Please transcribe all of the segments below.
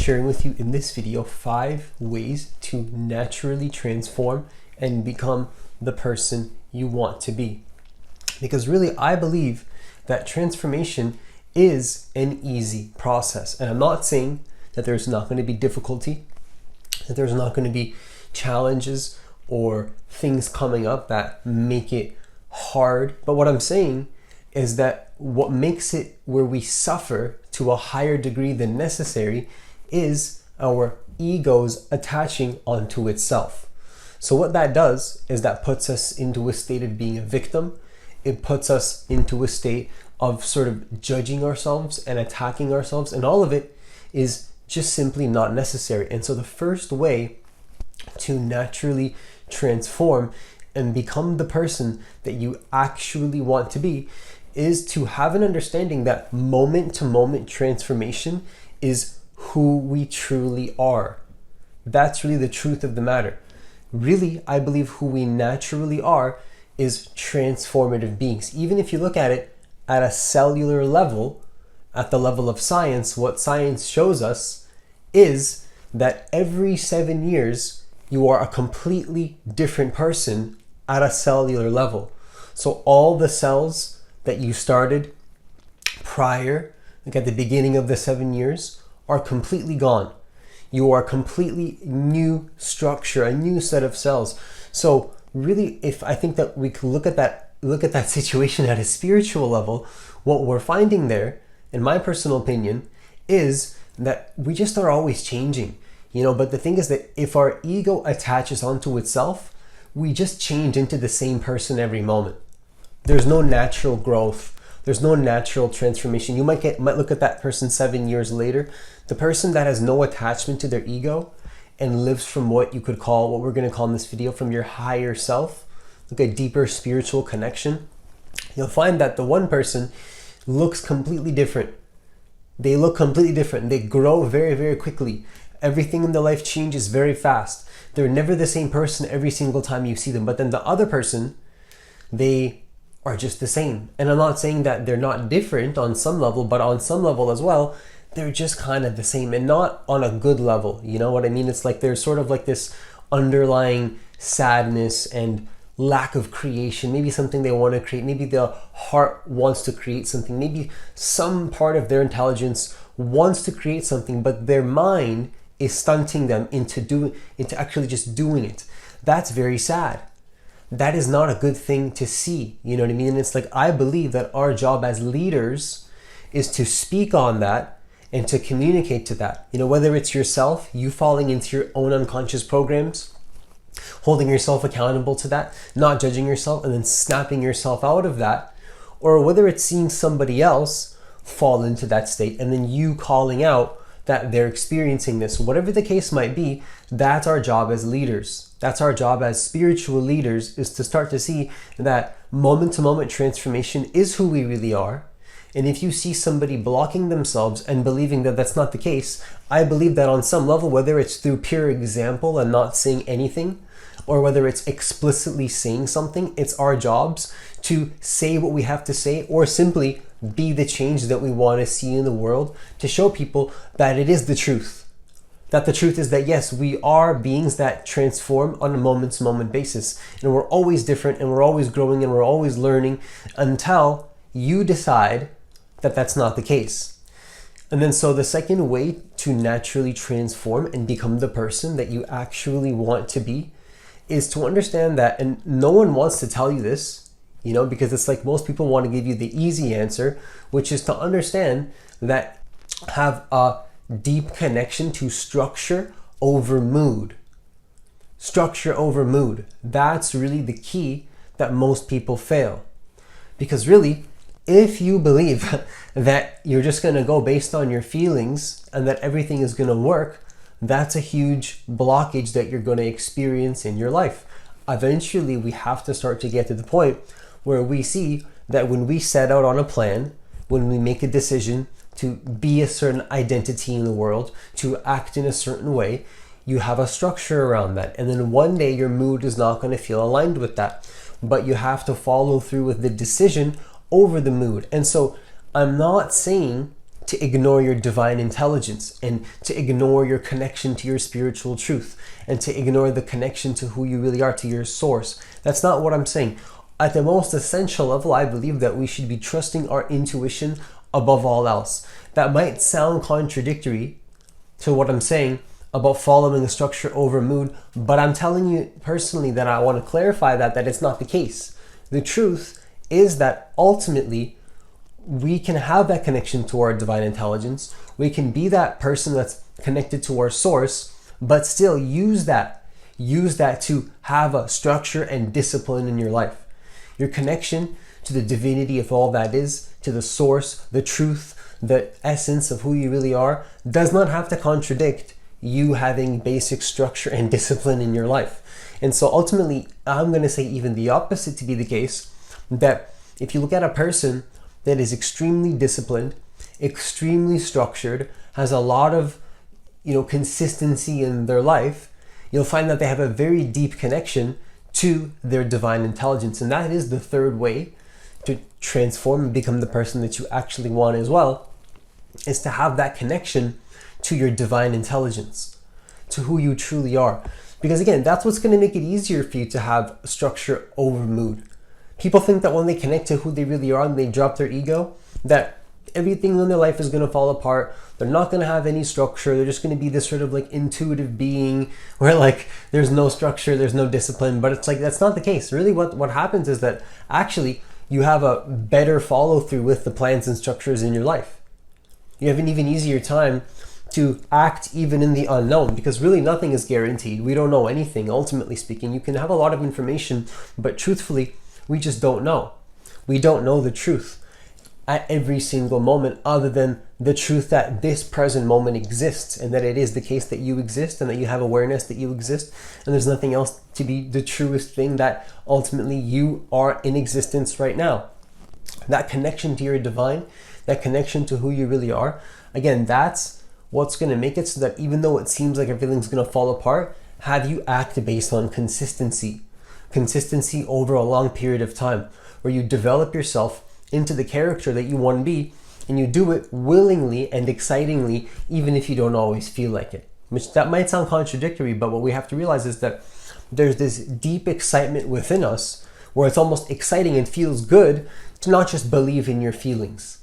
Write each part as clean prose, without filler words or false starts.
sharing with you in this video 5 ways to naturally transform and become the person you want to be. Because really, I believe that transformation is an easy process. And I'm not saying that there's not going to be difficulty, that there's not going to be challenges or things coming up that make it hard. But what I'm saying is that what makes it where we suffer to a higher degree than necessary is our egos attaching onto itself. So what that does is that puts us into a state of being a victim. It puts us into a state of sort of judging ourselves and attacking ourselves, and all of it is just simply not necessary. And so the first way to naturally transform and become the person that you actually want to be is to have an understanding that moment-to-moment transformation is who we truly are. That's really the truth of the matter. Really, I believe who we naturally are is transformative beings. Even if you look at it at a cellular level, at the level of science, what science shows us is that every 7 years, you are a completely different person at a cellular level. So all the cells that you started prior, like at the beginning of the 7 years, are completely gone. You are a completely new structure, a new set of cells. So really, if I think that we can look at that situation at a spiritual level, what we're finding there, in my personal opinion, is that we just are always changing. But the thing is that if our ego attaches onto itself, we just change into the same person every moment. There's no natural growth. There's no natural transformation. You might look at that person 7 years later. The person that has no attachment to their ego and lives from what we're going to call in this video, from your higher self, like a deeper spiritual connection, you'll find that the one person looks completely different. They look completely different. They grow very, very quickly. Everything in their life changes very fast. They're never the same person every single time you see them. But then the other person, they are just the same. And I'm not saying that they're not different on some level, but on some level as well, they're just kind of the same, and not on a good level. You know what I mean? It's like there's sort of like this underlying sadness and lack of creation, maybe something they want to create, maybe the heart wants to create something, maybe some part of their intelligence wants to create something, but their mind is stunting them into actually just doing it. That's very sad. That is not a good thing to see. You know what I mean? And it's like, I believe that our job as leaders is to speak on that and to communicate to that. Whether it's yourself, you falling into your own unconscious programs, holding yourself accountable to that, not judging yourself, and then snapping yourself out of that, or whether it's seeing somebody else fall into that state and then you calling out that they're experiencing this. Whatever the case might be, that's our job as leaders. That's our job as spiritual leaders, is to start to see that moment-to-moment transformation is who we really are. And if you see somebody blocking themselves and believing that that's not the case, I believe that on some level, whether it's through pure example and not saying anything, or whether it's explicitly saying something, it's our jobs to say what we have to say, or simply be the change that we want to see in the world, to show people that it is the truth. That the truth is that, yes, we are beings that transform on a moment-to-moment basis. And we're always different, and we're always growing, and we're always learning, until you decide that that's not the case. And then so the second way to naturally transform and become the person that you actually want to be is to understand that, and no one wants to tell you this, because it's like most people want to give you the easy answer, which is to understand that have a deep connection to structure over mood. Structure over mood. That's really the key that most people fail. Because really, if you believe that you're just going to go based on your feelings and that everything is going to work, that's a huge blockage that you're going to experience in your life. Eventually, we have to start to get to the point where we see that when we set out on a plan, when we make a decision to be a certain identity in the world, to act in a certain way, you have a structure around that. And then one day your mood is not going to feel aligned with that. But you have to follow through with the decision over the mood. And so I'm not saying to ignore your divine intelligence and to ignore your connection to your spiritual truth and to ignore the connection to who you really are, to your source. That's not what I'm saying. At the most essential level, I believe that we should be trusting our intuition above all else. That might sound contradictory to what I'm saying about following a structure over mood, but I'm telling you personally that I want to clarify that it's not the case. The truth is that ultimately we can have that connection to our divine intelligence. We can be that person that's connected to our source, but still use that to have a structure and discipline in your life. Your connection to the divinity of all that is, to the source, the truth, the essence of who you really are, does not have to contradict you having basic structure and discipline in your life. And so ultimately, I'm going to say even the opposite to be the case, that if you look at a person that is extremely disciplined, extremely structured, has a lot of consistency in their life, you'll find that they have a very deep connection to their divine intelligence. And that is the third way to transform and become the person that you actually want as well, is to have that connection to your divine intelligence, to who you truly are. Because again, that's what's going to make it easier for you to have structure over mood. People think that when they connect to who they really are and they drop their ego, that everything in their life is going to fall apart. They're not going to have any structure. They're just going to be this sort of like intuitive being where like there's no structure, there's no discipline. But it's like, that's not the case. Really what happens is that actually you have a better follow through with the plans and structures in your life. You have an even easier time to act even in the unknown, because really nothing is guaranteed. We don't know anything. Ultimately speaking, you can have a lot of information, but truthfully, we just don't know. We don't know the truth at every single moment, other than the truth that this present moment exists, and that it is the case that you exist and that you have awareness that you exist, and there's nothing else to be the truest thing, that ultimately you are in existence right now. That connection to your divine, that connection to who you really are, again, that's what's going to make it so that even though it seems like everything's going to fall apart, have you act based on consistency over a long period of time, where you develop yourself into the character that you want to be, and you do it willingly and excitingly, even if you don't always feel like it. Which that might sound contradictory, but what we have to realize is that there's this deep excitement within us where it's almost exciting and feels good to not just believe in your feelings.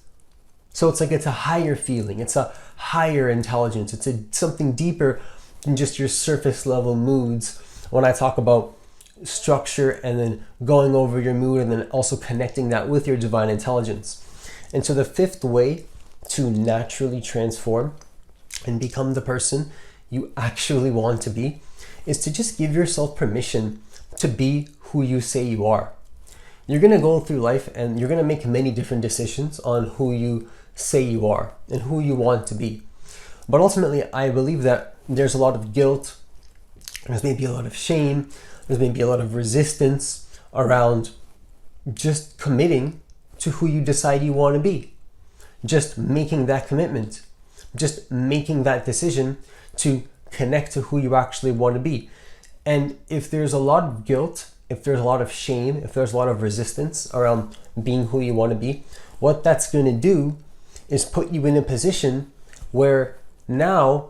So it's like it's a higher feeling, it's a higher intelligence, it's something deeper than just your surface level moods. When I talk about structure and then going over your mood and then also connecting that with your divine intelligence. And so the fifth way to naturally transform and become the person you actually want to be is to just give yourself permission to be who you say you are. You're going to go through life and you're going to make many different decisions on who you say you are and who you want to be. But ultimately, I believe that there's a lot of guilt, there's maybe a lot of shame, there's maybe a lot of resistance around just committing to who you decide you want to be. Just making that commitment, just making that decision to connect to who you actually want to be. And if there's a lot of guilt, if there's a lot of shame, if there's a lot of resistance around being who you want to be, what that's going to do is put you in a position where now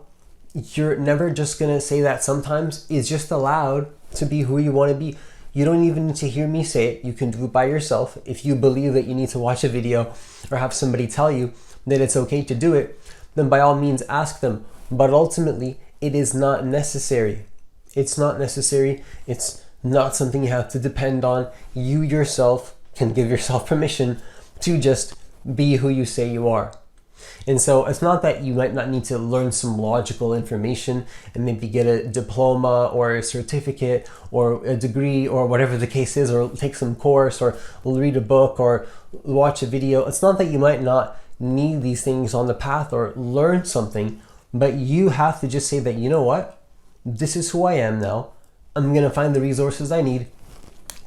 you're never just going to say that sometimes is just allowed to be who you want to be. You don't even need to hear me say it. You can do it by yourself. If you believe that you need to watch a video or have somebody tell you that it's okay to do it, then by all means ask them. But ultimately, it is not necessary. It's not necessary. It's not something you have to depend on. You yourself can give yourself permission to just be who you say you are. And so it's not that you might not need to learn some logical information and maybe get a diploma or a certificate or a degree or whatever the case is, or take some course or read a book or watch a video. It's not that you might not need these things on the path or learn something, but you have to just say that, you know what? This is who I am now. I'm going to find the resources I need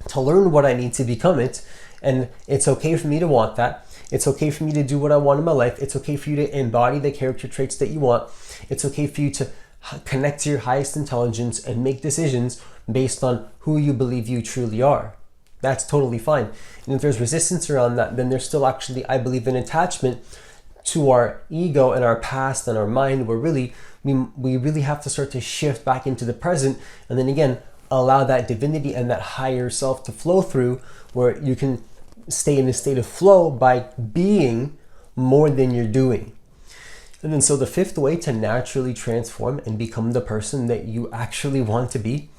to learn what I need to become it. And it's okay for me to want that. It's okay for me to do what I want in my life. It's okay for you to embody the character traits that you want. It's okay for you to connect to your highest intelligence and make decisions based on who you believe you truly are. That's totally fine. And if there's resistance around that, then there's still actually, I believe, an attachment to our ego and our past and our mind, where really we really have to start to shift back into the present, and then again allow that divinity and that higher self to flow through, where you can stay in a state of flow by being more than you're doing. And then so the fifth way to naturally transform and become the person that you actually want to be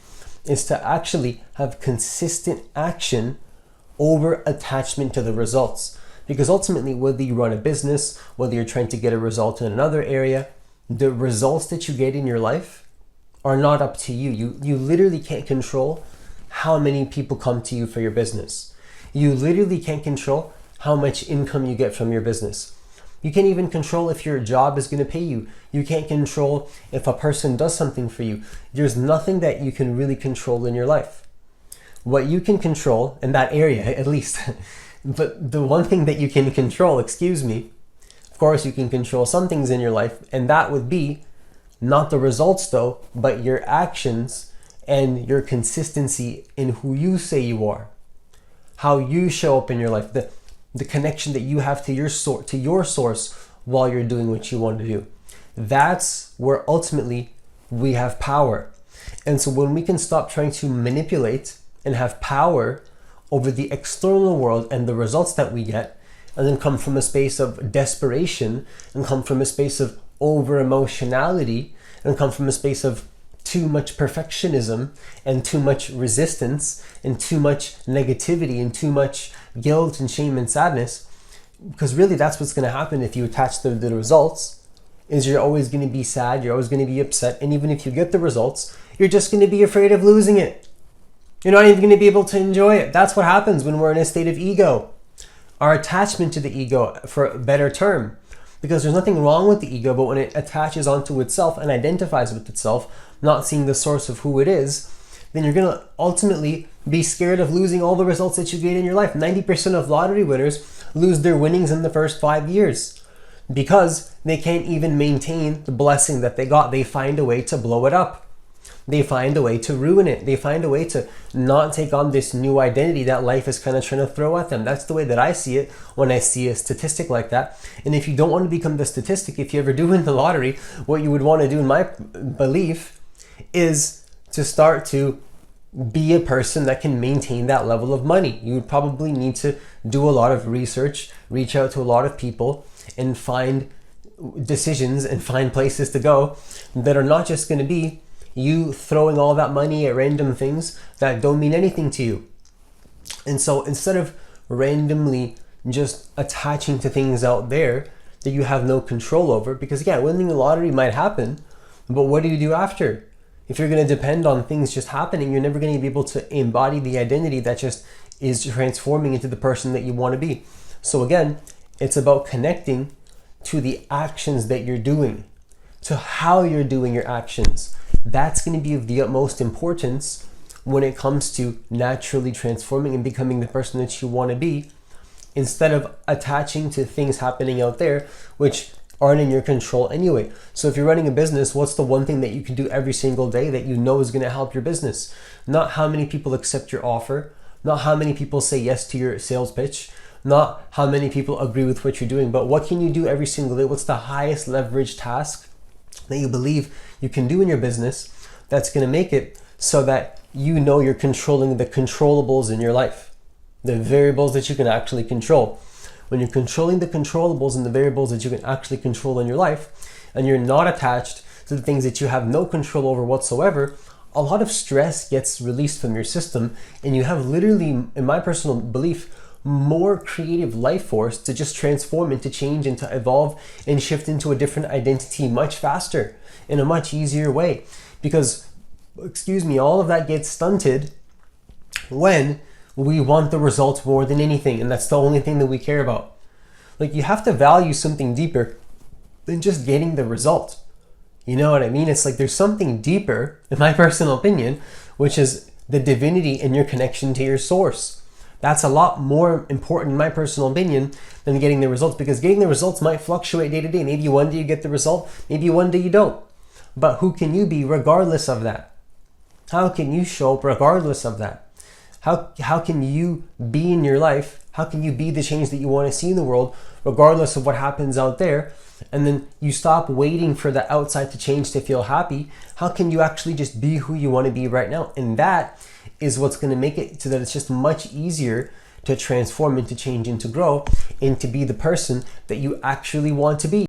is to actually have consistent action over attachment to the results. Because ultimately, whether you run a business, whether you're trying to get a result in another area, the results that you get in your life are not up to you. You literally can't control how many people come to you for your business. You literally can't control how much income you get from your business. You can't even control if your job is going to pay you. You can't control if a person does something for you. There's nothing that you can really control in your life. What you can control in that area, at least, but the one thing that you can control, of course you can control some things in your life, and that would be not the results though, but your actions and your consistency in who you say you are, how you show up in your life, the connection that you have to your source while you're doing what you want to do. That's where ultimately we have power. And so when we can stop trying to manipulate and have power over the external world and the results that we get, and then come from a space of desperation, and come from a space of over emotionality, and come from a space of too much perfectionism and too much resistance and too much negativity and too much guilt and shame and sadness, because really that's what's going to happen if you attach the results, is you're always going to be sad, you're always going to be upset, and even if you get the results, you're just going to be afraid of losing it. You're not even going to be able to enjoy it. That's what happens when we're in a state of ego. Our attachment to the ego, for a better term, because there's nothing wrong with the ego, but when it attaches onto itself and identifies with itself, not seeing the source of who it is, then you're going to ultimately be scared of losing all the results that you get in your life. 90% of lottery winners lose their winnings in the first 5 years because they can't even maintain the blessing that they got. They find a way to blow it up. They find a way to ruin it. They find a way to not take on this new identity that life is kind of trying to throw at them. That's the way that I see it when I see a statistic like that. And if you don't want to become the statistic, if you ever do win the lottery, what you would want to do, in my belief, is to start to be a person that can maintain that level of money. You would probably need to do a lot of research, reach out to a lot of people, and find decisions and find places to go that are not just going to be you throwing all that money at random things that don't mean anything to you. And so instead of randomly just attaching to things out there that you have no control over, because again, winning the lottery might happen, but what do you do after? If you're going to depend on things just happening, you're never going to be able to embody the identity that just is transforming into the person that you want to be. So again, it's about connecting to the actions that you're doing, to how you're doing your actions. That's going to be of the utmost importance when it comes to naturally transforming and becoming the person that you want to be, instead of attaching to things happening out there which aren't in your control anyway. So if you're running a business, what's the one thing that you can do every single day that you know is going to help your business? Not how many people accept your offer, not how many people say yes to your sales pitch, not how many people agree with what you're doing, but what can you do every single day? What's the highest leverage task that you believe you can do in your business that's going to make it so that you know you're controlling the controllables in your life, the variables that you can actually control. When you're controlling the controllables and the variables that you can actually control in your life, and you're not attached to the things that you have no control over whatsoever, a lot of stress gets released from your system, and you have literally, in my personal belief, more creative life force to just transform and to change and to evolve and shift into a different identity much faster, in a much easier way. Because, all of that gets stunted when we want the results more than anything, and that's the only thing that we care about. Like, you have to value something deeper than just getting the result. You know what I mean? It's like there's something deeper, in my personal opinion, which is the divinity and your connection to your source. That's a lot more important, in my personal opinion, than getting the results, because getting the results might fluctuate day to day. Maybe one day you get the result, maybe one day you don't. But who can you be regardless of that? How can you show up regardless of that? How can you be in your life? How can you be the change that you want to see in the world regardless of what happens out there, and then you stop waiting for the outside to change to feel happy, how can you actually just be who you want to be right now? And that is what's going to make it so that it's just much easier to transform and to change and to grow and to be the person that you actually want to be.